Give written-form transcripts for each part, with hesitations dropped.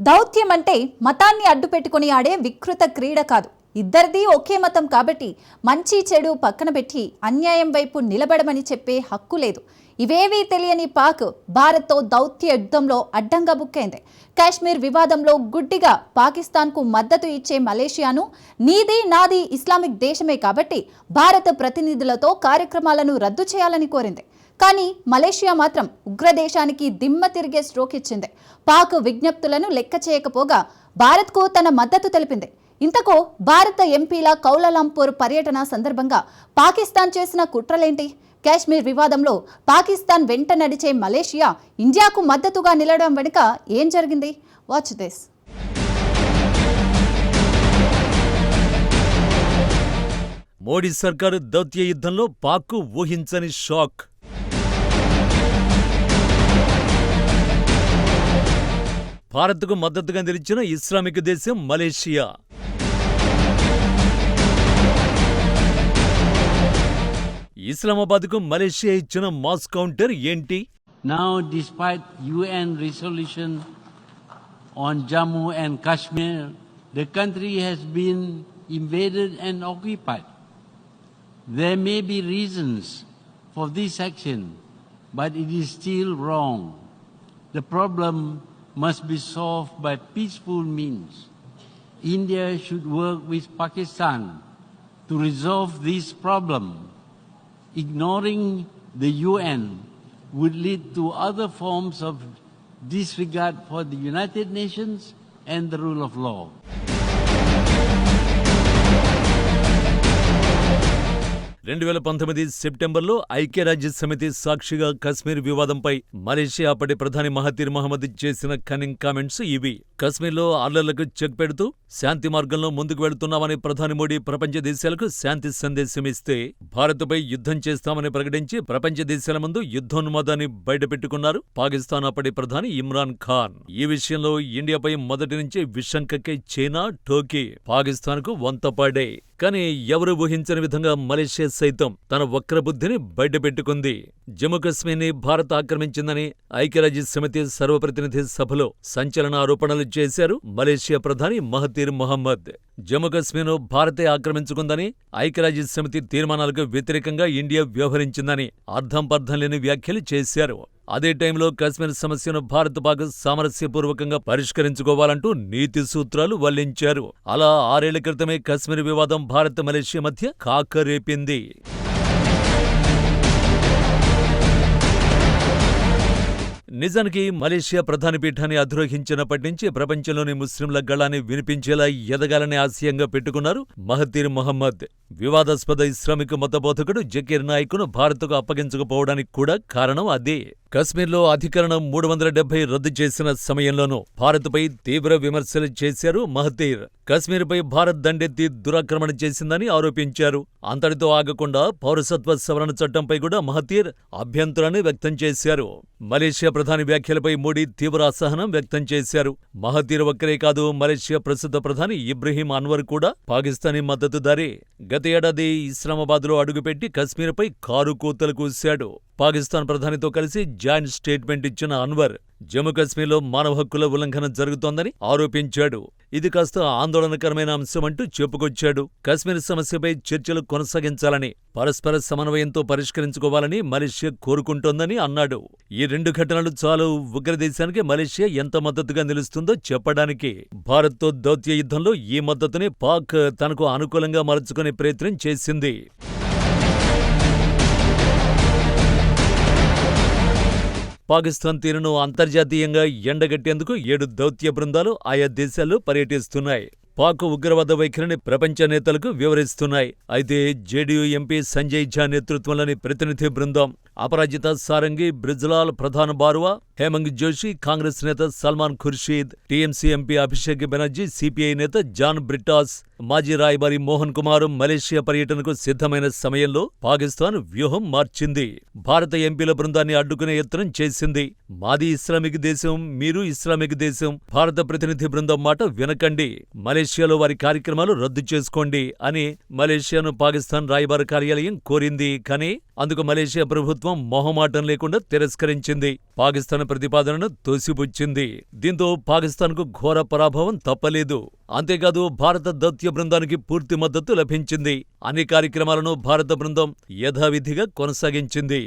దౌత్యం అంటే మతాన్ని అడ్డుపెట్టుకుని ఆడే వికృత క్రీడ కాదు. ఇద్దరిది ఒకే మతం కాబట్టి మంచి చెడు పక్కన పెట్టి అన్యాయం వైపు నిలబడమని చెప్పే హక్కు లేదు. ఇవేవీ తెలియని పాక్ భారత్తో దౌత్య యుద్ధంలో అడ్డంగా బుక్కైంది. కాశ్మీర్ వివాదంలో గుడ్డిగా పాకిస్తాన్కు మద్దతు ఇచ్చే మలేషియాను నీది నాది ఇస్లామిక్ దేశమే కాబట్టి భారత ప్రతినిధులతో కార్యక్రమాలను రద్దు చేయాలని కోరింది. కానీ మలేషియా మాత్రం ఉగ్రదేశానికి దిమ్మ తిరిగే స్ట్రోక్ ఇచ్చింది. పాక్ విజ్ఞప్తులను లెక్క చేయకపోగా భారత్కు తన మద్దతు తెలిపింది. ఇంతకు భారత ఎంపీల కౌలాలంపూర్ పర్యటన సందర్భంగా పాకిస్తాన్ చేసిన కుట్రలేంటి? కాశ్మీర్ వివాదంలో పాకిస్తాన్ వెంట నడిచే మలేషియా ఇండియాకు మద్దతుగా నిలవడం వెనుక ఏం జరిగింది? Watch this. మోడీ సర్కారు దౌత్య యుద్ధంలో పాక్కు ఊహించని షాక్. భారత్కు మద్దతుగా నిలిచిన ఇస్లామిక్ దేశం మలేషియా. ఇస్లామాబాద్కు మలేషియా ఇచ్చిన మాస్ కౌంటర్ ఏంటి? Now, despite UN resolution on Jammu and Kashmir, the country has been invaded and occupied. There may be reasons for this action, but it is still wrong. The problem must be solved by peaceful means. India should work with Pakistan to resolve this problem. Ignoring the UN would lead to other forms of disregard for the United Nations and the rule of law. సెప్టెంబర్లో ఐక్యరాజ్య సమితి సాక్షిగా కశ్మీర్ వివాదంపై Malaysia అప్పటి ప్రధాని Mahathir Mohammed చేసిన cunning comments ఇవి. కశ్మీర్లో అల్లర్లకు చెక్ పెడుతూ శాంతి మార్గంలో ముందుకు వెళుతున్నామని ప్రధాని మోడీ ప్రపంచ దేశాలకు శాంతి సందేశం ఇస్తే, భారత్పై యుద్ధం చేస్తామని ప్రకటించి ప్రపంచ దేశాల ముందు యుద్ధోన్మాదాన్ని బయటపెట్టుకున్నారు పాకిస్తాన్ అప్పటి ప్రధాని ఇమ్రాన్ ఖాన్. ఈ విషయంలో ఇండియాపై మొదటి నుంచి విషం కక్కే చైనా, టోకీ పాకిస్తాన్కు వంతపాడే. కానీ ఎవరు ఊహించని విధంగా మలేషియా సైతం తన వక్రబుద్ధిని బయటపెట్టుకుంది. జమ్మూ కశ్మీర్ని భారత్ ఆక్రమించిందని ఐక్యరాజ్య సమితి సర్వప్రతినిధి సభలో సంచలన ఆరోపణలు చేశారు మలేషియా ప్రధాని మహతీర్ మహమ్మద్. జమ్మూ కశ్మీర్ను భారతే ఆక్రమించుకుందని, ఐక్యరాజ్య సమితి తీర్మానాలకు వ్యతిరేకంగా ఇండియా వ్యవహరించిందని అర్థంపర్థం లేని వ్యాఖ్యలు చేశారు. అదే టైంలో కశ్మీర్ సమస్యను భారత్ పాక్ సామరస్యపూర్వకంగా పరిష్కరించుకోవాలంటూ నీతి సూత్రాలు వల్లించారు. అలా 6 ఏళ్ల క్రితమే కశ్మీర్ వివాదం భారత్ మలేషియా మధ్య కాకరేపింది. నిజానికి మలేషియా ప్రధాని పీఠాన్ని అధిరోహించినప్పటి నుంచి ప్రపంచంలోని ముస్లింల గళాన్ని వినిపించేలా ఎదగాలని ఆశయంగా పెట్టుకున్నారు మహతీర్ మహమ్మద్. వివాదాస్పద ఇస్లామిక్ మతబోధకుడు జకీర్ నాయక్ను భారత్కు అప్పగించకపోవడానికి కూడా కారణం అదే. కశ్మీర్లో అధికరణం 370 రద్దు చేసిన సమయంలోనూ భారత్పై తీవ్ర విమర్శలు చేశారు మహతీర్. కశ్మీర్పై భారత్ దండెత్తి దురాక్రమణ చేసిందని ఆరోపించారు. అంతటితో ఆగకుండా పౌరసత్వ సవరణ చట్టంపై కూడా మహతీర్ అభ్యంతరాన్ని వ్యక్తం చేశారు. మలేషియా ప్రధాని వ్యాఖ్యలపై మోడీ తీవ్ర అసహనం వ్యక్తం చేశారు. మహతీర్ ఒక్కరే కాదు, మలేషియా ప్రస్తుత ప్రధాని ఇబ్రహీం అన్వర్ కూడా పాకిస్తానీ మద్దతుదారే. గత ఏడాది ఇస్లామాబాద్లో అడుగుపెట్టి కశ్మీర్పై కారు కూతలు కూశాడు. పాకిస్తాన్ ప్రధానితో కలిసి జాయింట్ స్టేట్మెంట్ ఇచ్చిన అన్వర్ జమ్మూ కశ్మీర్లో మానవ హక్కుల ఉల్లంఘన జరుగుతోందని ఆరోపించాడు. ఇది కాస్త ఆందోళనకరమైన అంశమంటూ చెప్పుకొచ్చాడు. కశ్మీర్ సమస్యపై చర్చలు కొనసాగించాలని, పరస్పర సమన్వయంతో పరిష్కరించుకోవాలని మలేషియా కోరుకుంటోందని అన్నాడు. ఈ 2 ఘటనలు చాలు ఉగ్రదేశానికి మలేషియా ఎంత మద్దతుగా నిలుస్తుందో చెప్పడానికి. భారత్తో దౌత్య యుద్ధంలో ఈ మద్దతుని పాక్ తనకు అనుకూలంగా మలుచుకునే ప్రయత్నం చేసింది. పాకిస్తాన్ తీరును అంతర్జాతీయంగా ఎండగట్టేందుకు 7 దౌత్య బృందాలు ఆయా దేశాల్లో పర్యటిస్తున్నాయి. పాక్ ఉగ్రవాద వైఖరిని ప్రపంచ నేతలకు వివరిస్తున్నాయి. అయితే జేడీయూ ఎంపీ సంజయ్ ఝా నేతృత్వంలోని ప్రతినిధి బృందం అపరాజిత సారంగి, బ్రిజ్లాల్ ప్రధాన్ బారువా, హేమంగ్ జోషి, కాంగ్రెస్ నేత Salman Khurshid, TMC MP Abhishek Banerjee, CPI నేత జాన్ బ్రిటాస్, మాజీ రాయబారి మోహన్ కుమార్ మలేషియా పర్యటనకు సిద్ధమైన సమయంలో పాకిస్తాన్ వ్యూహం మార్చింది. భారత ఎంపీల బృందాన్ని అడ్డుకునే యత్నం చేసింది. మాది ఇస్లామిక్ దేశం, మీరు ఇస్లామిక్ దేశం, భారత ప్రతినిధి బృందం మాట వినకండి, మలేషియాలో వారి కార్యక్రమాలు రద్దు చేసుకోండి అని మలేషియాను పాకిస్తాన్ రాయబార కార్యాలయం కోరింది. కానీ అందుకు మలేషియా ప్రభుత్వం మొహమాటం లేకుండా తిరస్కరించింది. పాకిస్తాన్ ప్రతిపాదనను తోసిపుచ్చింది. దీంతో పాకిస్తాన్కు ఘోర పరాభవం తప్పలేదు. అంతేకాదు భారత దౌత్య బృందానికి పూర్తి మద్దతు లభించింది. అన్ని కార్యక్రమాలను భారత బృందం యథావిధిగా కొనసాగించింది.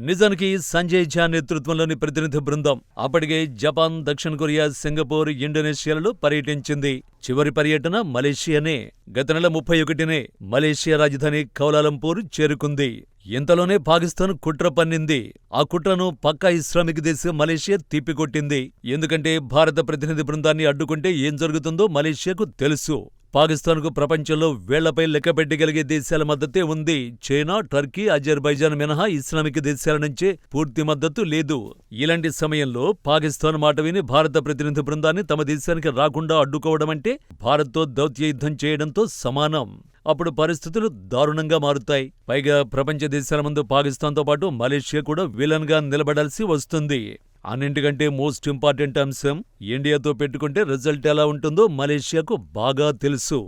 నిజానికి సంజయ్ ఝా నేతృత్వంలోని ప్రతినిధి బృందం అప్పటికే జపాన్, దక్షిణ కొరియా, సింగపూర్, ఇండోనేషియాలలో పర్యటించింది. చివరి పర్యటన మలేషియానే. గత నెల 31నే మలేషియా రాజధాని కౌలాలంపూర్ చేరుకుంది. ఇంతలోనే పాకిస్తాన్ కుట్ర పన్నింది. ఆ కుట్రను పక్కా ఇస్లామిక్ దేశం మలేషియా తిప్పికొట్టింది. ఎందుకంటే భారత ప్రతినిధి బృందాన్ని అడ్డుకుంటే ఏం జరుగుతుందో మలేషియాకు తెలుసు. పాకిస్తాన్కు ప్రపంచంలో వేళ్లపై లెక్కపెట్టగలిగే దేశాల మద్దతే ఉంది. చైనా, టర్కీ, అజర్బైజాన్ మినహా ఇస్లామిక్ దేశాల నుంచే పూర్తి మద్దతు లేదు. ఇలాంటి సమయంలో పాకిస్తాన్ మాట విని భారత ప్రతినిధి బృందాన్ని తమ దేశానికి రాకుండా అడ్డుకోవడమంటే భారత్తో దౌత్య యుద్ధం చేయడంతో సమానం. అప్పుడు పరిస్థితులు దారుణంగా మారుతాయి. పైగా ప్రపంచ దేశాల ముందు పాకిస్తాన్తో పాటు మలేషియా కూడా విలన్గా నిలబడాల్సి వస్తుంది. అన్నింటికంటే మోస్ట్ ఇంపార్టెంట్ అంశం, ఇండియాతో పెట్టుకుంటే రిజల్ట్ ఎలా ఉంటుందో మలేషియాకు బాగా తెలుసు.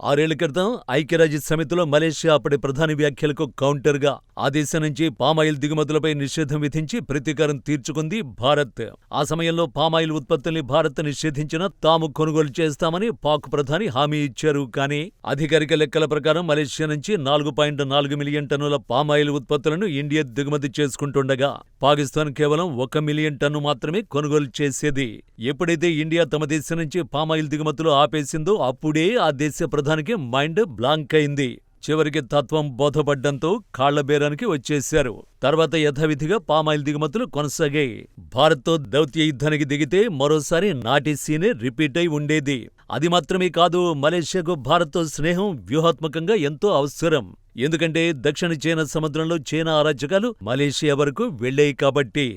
ఆరేళ్ల క్రితం ఐక్యరాజ్య సమితిలో మలేషియా అప్పటి ప్రధాని వ్యాఖ్యలకు కౌంటర్గా ఆ దేశం నుంచి పామాయిల్ దిగుమతులపై నిషేధం విధించి ప్రతీకారం తీర్చుకుంది భారత్. ఆ సమయంలో పామాయిల్ ఉత్పత్తుల్ని భారత్ నిషేధించినా తాము కొనుగోలు చేస్తామని పాక్ ప్రధాని హామీ ఇచ్చారు. కానీ అధికారిక లెక్కల ప్రకారం మలేషియా నుంచి 4.4 మిలియన్ టన్నుల పామాయిల్ ఉత్పత్తులను ఇండియా దిగుమతి చేసుకుంటుండగా పాకిస్తాన్ కేవలం 1 మిలియన్ టన్ను మాత్రమే కొనుగోలు చేసేది. ఎప్పుడైతే ఇండియా తమ దేశం నుంచి పామాయిల్ దిగుమతులు ఆపేసిందో అప్పుడే ఆ దేశ ప్రధానికి మైండ్ బ్లాంక్ అయింది. చివరికి తత్వం బోధపడ్డంతో కాళ్లబేరానికి వచ్చేశారు. తర్వాత యథావిధిగా పామాయిల్ దిగుమతులు కొనసాగాయి. భారత్తో దౌత్య యుద్ధానికి దిగితే మరోసారి నాటి సీనే రిపీట్ అయి ఉండేది. అది మాత్రమే కాదు, మలేషియాకు భారత్తో స్నేహం వ్యూహాత్మకంగా ఎంతో అవసరం. ఎందుకంటే దక్షిణ చైనా సముద్రంలో చైనా అరాచకాలు మలేషియా వరకు వెళ్లాయి కాబట్టి.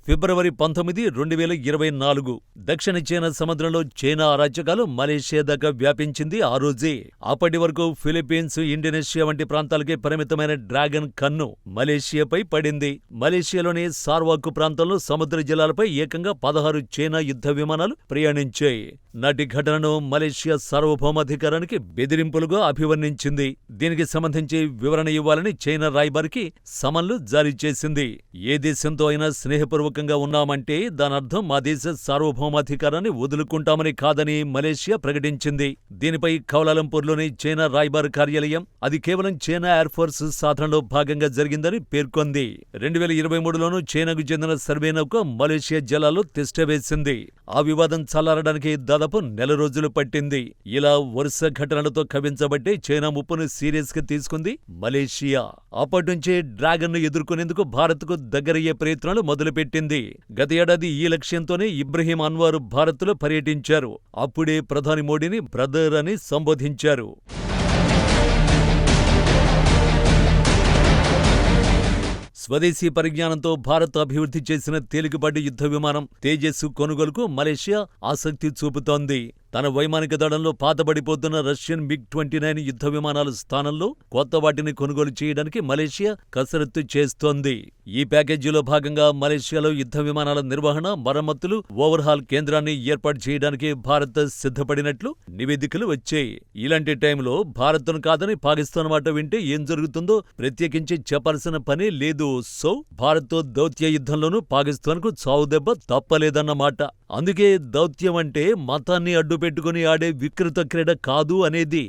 ఫిబ్రవరి 19, 2024 దక్షిణ చైనా సముద్రంలో చైనా అరాచకాలు మలేషియా దాకా వ్యాపించింది. ఆ రోజే అప్పటి వరకు ఫిలిప్పీన్స్, ఇండోనేషియా వంటి ప్రాంతాలకే పరిమితమైన డ్రాగన్ కన్ను మలేషియాపై పడింది. మలేషియాలోని సార్వాకు ప్రాంతంలో సముద్ర జలాలపై ఏకంగా 16 చైనా యుద్ధ విమానాలు ప్రయాణించాయి. నాటి ఘటనను మలేషియా సార్వభౌమాధికారానికి బెదిరింపులుగా అభివర్ణించింది. దీనికి సంబంధించి వివరణ ఇవ్వాలని చైనా రాయబారికి సమన్లు జారీ చేసింది. ఏ దేశంతో అయినా స్నేహపూర్వకంగా ఉన్నామంటే దానర్థం మా దేశ సార్వభౌమాధికారాన్ని వదులుకుంటామని కాదని మలేషియా ప్రకటించింది. దీనిపై కౌలాలంపూర్లోని చైనా రాయబార కార్యాలయం అది కేవలం చైనా ఎయిర్ ఫోర్స్ సాధనలో భాగంగా జరిగిందని పేర్కొంది. 2023లోనూ చైనాకు చెందిన సర్వే నౌక మలేషియా జలాల్లో తిష్టవేసింది. ఆ వివాదం చల్లారడానికి దాదాపు నెల రోజులు పట్టింది. ఇలా వరుస ఘటనలతో కవించబట్టే చైనా ముప్పును సీరియస్ గా తీసుకుంది మలేషియా. అప్పటినుంచే డ్రాగన్ ను ఎదుర్కొనేందుకు భారత్కు దగ్గరయ్యే ప్రయత్నాలు మొదలుపెట్టింది. గత ఏడాది ఈ లక్ష్యంతోనే ఇబ్రహీం అన్వర్ భారత్లో పర్యటించారు. అప్పుడే ప్రధాని మోడీని బ్రదర్ అని సంబోధించారు. స్వదేశీ పరిజ్ఞానంతో భారత్ అభివృద్ధి చేసిన తేలికపాటి యుద్ధ విమానం తేజస్ కొనుగోలుకు మలేషియా ఆసక్తి చూపుతోంది. తన వైమానిక దళంలో పాతబడిపోతున్న రష్యన్ MiG-29 యుద్ధ విమానాల స్థానంలో కొత్త వాటిని కొనుగోలు చేయడానికి మలేషియా కసరత్తు చేస్తోంది. ఈ ప్యాకేజీలో భాగంగా మలేషియాలో యుద్ధ విమానాల నిర్వహణ, మరమ్మతులు, ఓవర్హాల్ కేంద్రాన్ని ఏర్పాటు చేయడానికి భారత్ సిద్ధపడినట్లు నివేదికలు వచ్చాయి. ఇలాంటి టైంలో భారత్ను కాదని పాకిస్తాన్ మాట వింటే ఏం జరుగుతుందో ప్రత్యేకించి చెప్పాల్సిన పనే లేదు. సో భారత్తో దౌత్య యుద్ధంలోనూ పాకిస్తాన్కు చావుదెబ్బ తప్పలేదన్నమాట. అందుకే దౌత్యం అంటే మతాన్ని అడ్డుపెట్టుకుని ఆడే వికృత క్రీడ కాదు అనేది.